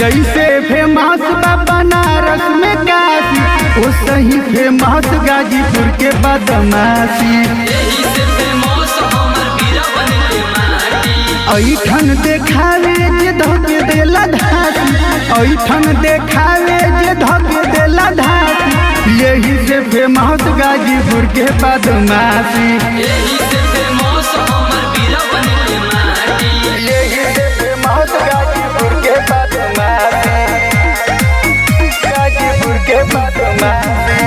जैसे फेमस बा बनारस में काशी, वो सही फेमस गाजीपुर के बदमाशी। ऐठन देखावे जे धोके देला धासी, ऐठन देखावे जे धोके देला धासी, यही से फेमस गाजीपुर के बदमाशी। यही से फेमस गाजीपुर के बदमाशी, गाजीपुर के बदमाशी।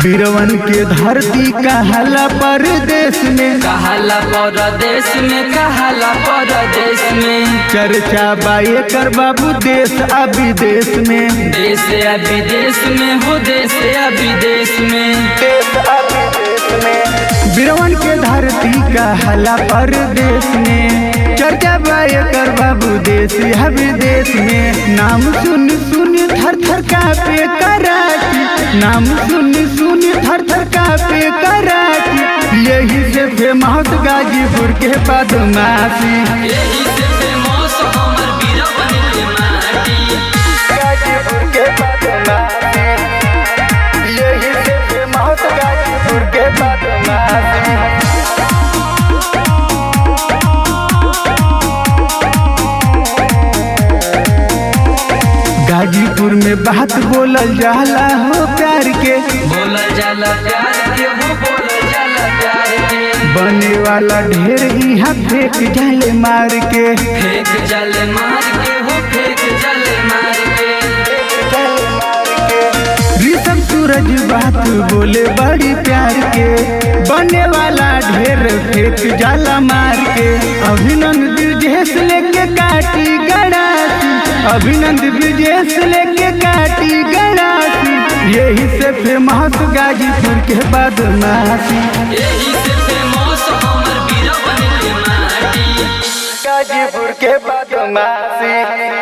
बीरवन के धरती कहला परदेश में, कहला परदेश में, कहला परदेश में। चर्चा बाए कर बाबू देश आ विदेश में, देश आ विदेश में, हो देश आ विदेश में, देश आ विदेश में। बीरवन के धरती कहला परदेश में, चर्चा बाए कर बाबू देश आ विदेश में। नाम सुन सुन थर थर कांपे कराची, नाम सुन सुन थर थर कांपे कराची, यही से फेमस गाजीपुर के बदमाशी। यही से फेमस हमर बीरवन के माटी, गाजीपुर के बदमाशी, यही से फेमस गाजीपुर के बदमाशी। गाजीपुर में बात बोलल जाला हो प्यार के, बोलल जाला प्यार के, हो बोलल जाला प्यार के। बने वाला ढेर यहाँ फेंक जाले मार के, फेंक जाले मार के, हो फेंक जाले मार के। ऋषभ सूरज बात बोले बड़ी प्यार के, बने वाला ढेर फेंक जाला मार के। अभिनंदन ब्रिजेश लेके काटी गड़ासी, अभिनंदन ब्रिजेश लेके काटी गड़ासी, यही से फेमस गाजीपुर के बदमाशी। यही से फेमस हमर बीरवन के माटी, गाजीपुर के बदमाशी।